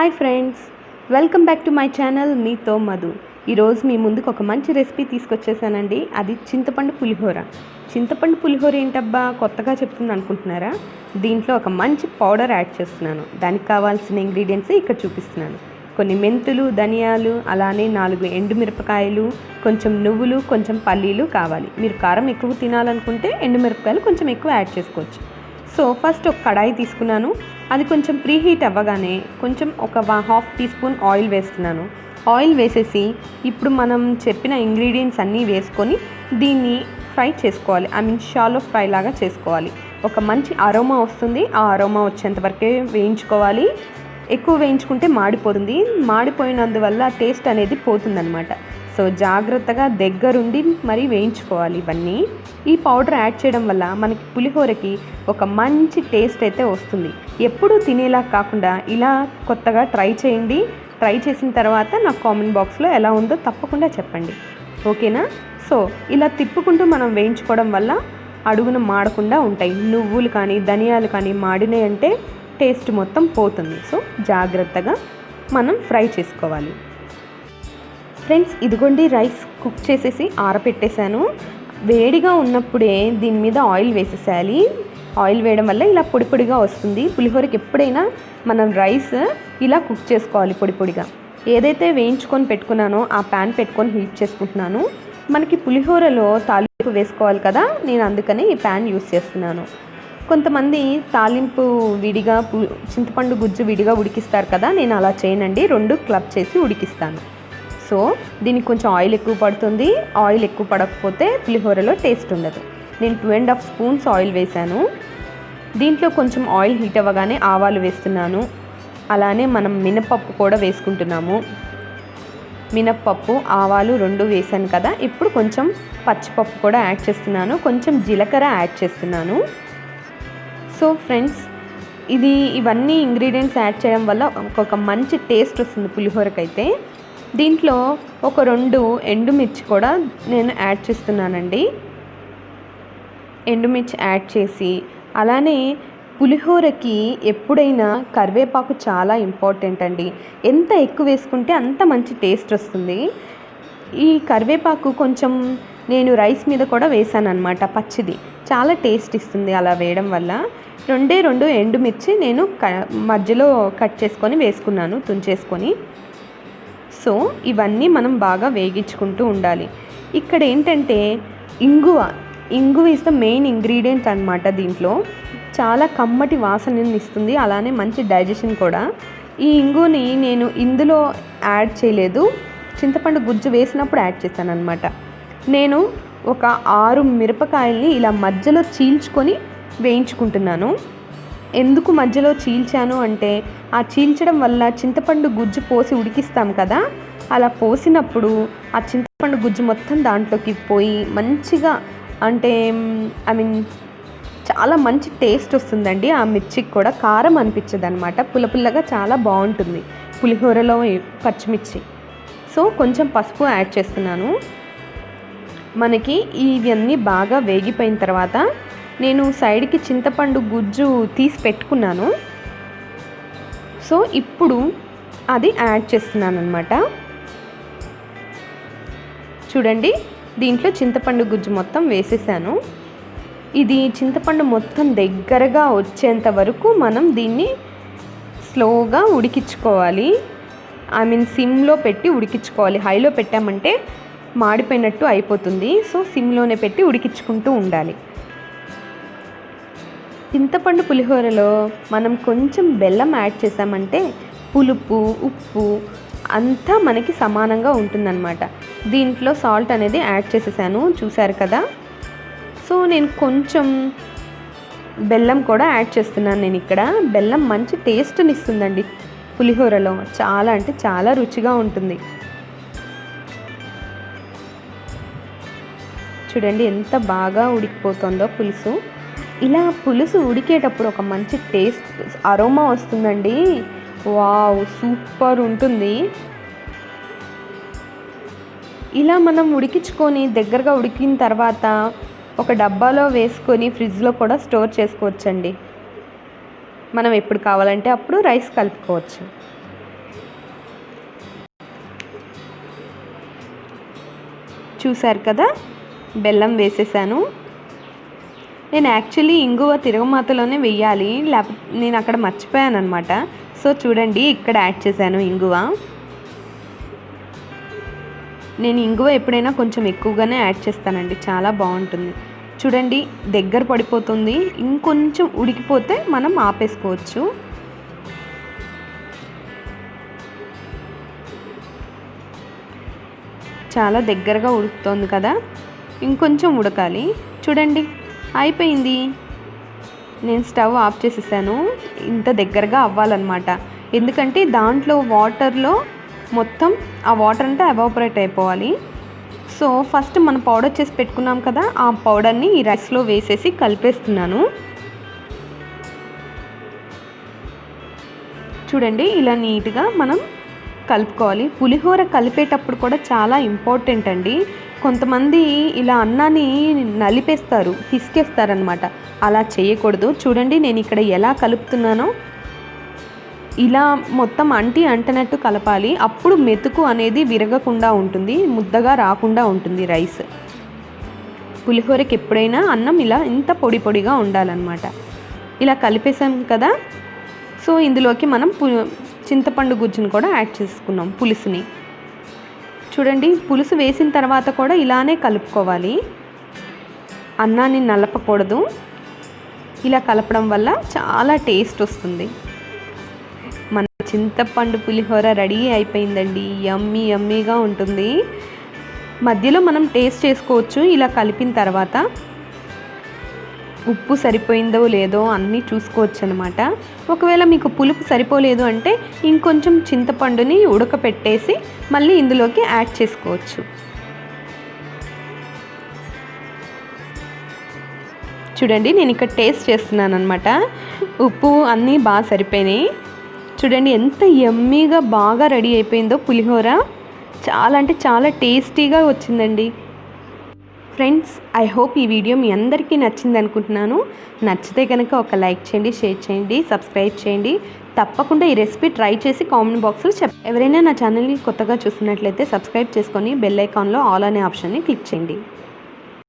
Hi friends, welcome back to my channel మీతో మధు. ఈరోజు మీ ముందుకు ఒక మంచి రెసిపీ తీసుకొచ్చేసానండి. అది చింతపండు పులిహోర. చింతపండు పులిహోర ఏంటబ్బా కొత్తగా చెప్తుంది అనుకుంటున్నారా? దీంట్లో ఒక మంచి పౌడర్ యాడ్ చేస్తున్నాను. దానికి కావాల్సిన ఇంగ్రీడియంట్స్ ఇక్కడ చూపిస్తున్నాను. కొన్ని మెంతులు, ధనియాలు, అలానే 4 ఎండుమిరపకాయలు, కొంచెం నువ్వులు, కొంచెం పల్లీలు కావాలి. మీరు కారం ఎక్కువ తినాలనుకుంటే ఎండుమిరపకాయలు కొంచెం ఎక్కువ యాడ్ చేసుకోవచ్చు. సో ఫస్ట్ ఒక కడాయి తీసుకున్నాను. అది కొంచెం ప్రీహీట్ అవ్వగానే కొంచెం ఒక 1/2 టీ స్పూన్ ఆయిల్ వేస్తున్నాను. ఆయిల్ వేసేసి ఇప్పుడు మనం చెప్పిన ఇంగ్రీడియంట్స్ అన్నీ వేసుకొని దీన్ని ఫ్రై చేసుకోవాలి. షాలో ఫ్రై లాగా చేసుకోవాలి. ఒక మంచి అరోమా వస్తుంది. ఆ అరోమా వచ్చేంత వరకే వేయించుకోవాలి. ఎక్కువ వేయించుకుంటే మాడిపోతుంది. మాడిపోయినందువల్ల టేస్ట్ అనేది పోతుందన్నమాట. సో జాగ్రత్తగా దగ్గరుండి మరీ వేయించుకోవాలి ఇవన్నీ. ఈ పౌడర్ యాడ్ చేయడం వల్ల మనకి పులిహోరకి ఒక మంచి టేస్ట్ అయితే వస్తుంది. ఎప్పుడూ తినేలా కాకుండా ఇలా కొత్తగా ట్రై చేయండి. ట్రై చేసిన తర్వాత నాకు కామెంట్ బాక్స్లో ఎలా ఉందో తప్పకుండా చెప్పండి. ఓకేనా? సో ఇలా తిప్పుకుంటూ మనం వేయించుకోవడం వల్ల అడుగున మాడకుండా ఉంటాయి. నువ్వులు కానీ ధనియాలు కానీ మాడినాయి అంటే టేస్ట్ మొత్తం పోతుంది. సో జాగ్రత్తగా మనం ఫ్రై చేసుకోవాలి. ఫ్రెండ్స్, ఇదిగోండి రైస్ కుక్ చేసేసి ఆరపెట్టేశాను. వేడిగా ఉన్నప్పుడే దీని మీద ఆయిల్ వేసేసేయాలి. ఆయిల్ వేయడం వల్ల ఇలా పొడి పొడిగా వస్తుంది. పులిహోరకి ఎప్పుడైనా మనం రైస్ ఇలా కుక్ చేసుకోవాలి పొడి పొడిగా. ఏదైతే వేయించుకొని పెట్టుకున్నానో ఆ ప్యాన్ పెట్టుకొని హీట్ చేసుకుంటున్నాను. మనకి పులిహోరలో తాలింపు వేసుకోవాలి కదా, నేను అందుకనే ఈ ప్యాన్ యూస్ చేస్తున్నాను. కొంతమంది తాలింపు విడిగా చింతపండు గుజ్జు విడిగా ఉడికిస్తారు కదా, నేను అలా చేయనండి. 2 క్లబ్ చేసి ఉడికిస్తాను. సో దీనికి కొంచెం ఆయిల్ ఎక్కువ పడుతుంది. ఆయిల్ ఎక్కువ పడకపోతే పులిహోరలో టేస్ట్ ఉండదు. నేను 2.5 స్పూన్స్ ఆయిల్ వేశాను. దీంట్లో కొంచెం ఆయిల్ హీట్ అవ్వగానే ఆవాలు వేస్తున్నాను. అలానే మనం మినపప్పు కూడా వేసుకుంటున్నాము. మినప్పప్పు, ఆవాలు 2 వేసాను కదా. ఇప్పుడు కొంచెం పచ్చిపప్పు కూడా యాడ్ చేస్తున్నాను. కొంచెం జీలకర్ర యాడ్ చేస్తున్నాను. సో ఫ్రెండ్స్, ఇవన్నీ ఇంగ్రీడియంట్స్ యాడ్ చేయడం వల్ల ఒక మంచి టేస్ట్ వస్తుంది పులిహోరకైతే. దీంట్లో ఒక 2 ఎండుమిర్చి కూడా నేను యాడ్ చేస్తున్నానండి. ఎండుమిర్చి యాడ్ చేసి అలానే పులిహోరకి ఎప్పుడైనా కరివేపాకు చాలా ఇంపార్టెంట్ అండి. ఎంత ఎక్కువ వేసుకుంటే అంత మంచి టేస్ట్ వస్తుంది. ఈ కరివేపాకు కొంచెం నేను రైస్ మీద కూడా వేసాను అనమాట, పచ్చిది. చాలా టేస్ట్ ఇస్తుంది అలా వేయడం వల్ల. 2 ఎండుమిర్చి నేను మధ్యలో కట్ చేసుకొని వేసుకున్నాను, తుంచేసుకొని. సో ఇవన్నీ మనం బాగా వేగించుకుంటూ ఉండాలి. ఇక్కడ ఏంటంటే ఇంగువ ఈజ్ ద మెయిన్ ఇంగ్రీడియంట్ అనమాట. దీంట్లో చాలా కమ్మటి వాసనని ఇస్తుంది, అలానే మంచి డైజెషన్ కూడా. ఈ ఇంగుని నేను ఇందులో యాడ్ చేయలేదు, చింతపండు గుజ్జు వేసినప్పుడు యాడ్ చేశాను అనమాట. నేను ఒక 6 మిరపకాయల్ని ఇలా మధ్యలో చీల్చుకొని వేయించుకుంటున్నాను. ఎందుకు మధ్యలో చీల్చాను అంటే, ఆ చీల్చడం వల్ల చింతపండు గుజ్జు పోసి ఉడికిస్తాం కదా, అలా పోసినప్పుడు ఆ చింతపండు గుజ్జు మొత్తం దాంట్లోకి పోయి మంచిగా చాలా మంచి టేస్ట్ వస్తుందండి. ఆ మిర్చికి కూడా కారం అనిపించదు అనమాట. పుల్లపుల్లగా చాలా బాగుంటుంది పులిహోరలో పచ్చిమిర్చి. సో కొంచెం పసుపు యాడ్ చేస్తున్నాను. మనకి ఇవన్నీ బాగా వేగిపోయిన తర్వాత నేను సైడ్కి చింతపండు గుజ్జు తీసి పెట్టుకున్నాను. సో ఇప్పుడు అది యాడ్ చేస్తున్నాను అనమాట. చూడండి, దీంట్లో చింతపండు గుజ్జు మొత్తం వేసేసాను. ఇది చింతపండు మొత్తం దగ్గరగా వచ్చేంత వరకు మనం దీన్ని స్లోగా ఉడికించుకోవాలి. సిమ్లో పెట్టి ఉడికించుకోవాలి. హైలో పెట్టామంటే మాడిపోయినట్టు అయిపోతుంది. సో సిమ్లోనే పెట్టి ఉడికించుకుంటూ ఉండాలి. చింతపండు పులిహోరలో మనం కొంచెం బెల్లం యాడ్ చేసామంటే పులుపు, ఉప్పు అంతా మనకి సమానంగా ఉంటుందన్నమాట. దీంట్లో సాల్ట్ అనేది యాడ్ చేసేసాను, చూసారు కదా. సో నేను కొంచెం బెల్లం కూడా యాడ్ చేస్తున్నాను. నేను ఇక్కడ బెల్లం మంచి టేస్ట్ని ఇస్తుందండి పులిహోరలో. చాలా అంటే చాలా రుచిగా ఉంటుంది. చూడండి ఎంత బాగా ఉడికిపోతుందో పులుసు. ఇలా పులుసు ఉడికేటప్పుడు ఒక మంచి టేస్ట్ అరోమా వస్తుందండి. వావ్, సూపర్ ఉంటుంది. ఇలా మనం ఉడికించుకొని దగ్గరగా ఉడికిన తర్వాత ఒక డబ్బాలో వేసుకొని ఫ్రిడ్జ్లో కూడా స్టోర్ చేసుకోవచ్చండి. మనం ఎప్పుడు కావాలంటే అప్పుడు రైస్ కలుపుకోవచ్చు. చూసారు కదా, బెల్లం వేసేసాను. నేను యాక్చువల్లీ ఇంగువ తిరగమాతలోనే వెయ్యాలి, లేకపోతే నేను అక్కడ మర్చిపోయాను అనమాట. సో చూడండి, ఇక్కడ యాడ్ చేశాను ఇంగువ. నేను ఇంగువ ఎప్పుడైనా కొంచెం ఎక్కువగానే యాడ్ చేస్తానండి, చాలా బాగుంటుంది. చూడండి, దగ్గర పడిపోతుంది. ఇంకొంచెం ఉడికిపోతే మనం ఆపేసుకోవచ్చు. చాలా దగ్గరగా ఉడుకుతోంది కదా, ఇంకొంచెం ఉడకాలి. చూడండి, అయిపోయింది. నేను స్టవ్ ఆఫ్ చేసేసాను. ఇంత దగ్గరగా అవ్వాలన్నమాట, ఎందుకంటే దాంట్లో వాటర్లో మొత్తం ఆ వాటర్ అంతా ఎవాపరేట్ అయిపోవాలి. సో ఫస్ట్ మనం పౌడర్ చేసి పెట్టుకున్నాం కదా, ఆ పౌడర్ని ఈ రైస్లో వేసేసి కలిపేస్తున్నాను. చూడండి, ఇలా నీట్గా మనం కలుపుకోవాలి. పులిహోర కలిపేటప్పుడు కూడా చాలా ఇంపార్టెంట్ అండి. కొంతమంది ఇలా అన్నాన్ని నలిపేస్తారు, పిసికేస్తారనమాట. అలా చేయకూడదు. చూడండి, నేను ఇక్కడ ఎలా కలుపుతున్నానో ఇలా మొత్తం అంటనట్టు కలపాలి. అప్పుడు మెతుకు అనేది విరగకుండా ఉంటుంది, ముద్దగా రాకుండా ఉంటుంది రైస్. పులిహోరకి ఎప్పుడైనా అన్నం ఇలా ఇంత పొడి పొడిగా ఉండాలన్నమాట. ఇలా కలిపేసాం కదా, సో ఇందులోకి మనం చింతపండు గుజ్జును కూడా యాడ్ చేసుకున్నాం, పులుసుని. చూడండి, పులుసు వేసిన తర్వాత కూడా ఇలానే కలుపుకోవాలి, అన్నాన్ని నలపకూడదు. ఇలా కలపడం వల్ల చాలా టేస్ట్ వస్తుంది. మన చింతపండు పులిహోర రెడీ అయిపోయిందండి. యమ్మీ యమ్మీగా ఉంటుంది. మధ్యలో మనం టేస్ట్ చేసుకోవచ్చు. ఇలా కలిపిన తర్వాత ఉప్పు సరిపోయిందో లేదో అన్నీ చూసుకోవచ్చు అనమాట. ఒకవేళ మీకు పులుపు సరిపోలేదు అంటే ఇంకొంచెం చింతపండుని ఉడకపెట్టేసి మళ్ళీ ఇందులోకి యాడ్ చేసుకోవచ్చు. చూడండి, నేను ఇక్కడ టేస్ట్ చేస్తున్నాను అనమాట. ఉప్పు అన్నీ బాగా సరిపోయినాయి. చూడండి, ఎంత యమ్మీగా బాగా రెడీ అయిపోయిందో పులిహోర. చాలా అంటే చాలా టేస్టీగా వచ్చిందండి. ఫ్రెండ్స్, ఐ హోప్ ఈ వీడియో మీ అందరికీ నచ్చింది అనుకుంటున్నాను. నచ్చితే కనుక ఒక లైక్ చేయండి, షేర్ చేయండి, సబ్స్క్రైబ్ చేయండి. తప్పకుండా ఈ రెసిపీ ట్రై చేసి కామెంట్ బాక్స్లో ఎవరైనా నా ఛానల్ని కొత్తగా చూస్తున్నట్లయితే సబ్స్క్రైబ్ చేసుకొని బెల్ ఐకాన్లో ఆల్ అనే ఆప్షన్ని క్లిక్ చేయండి.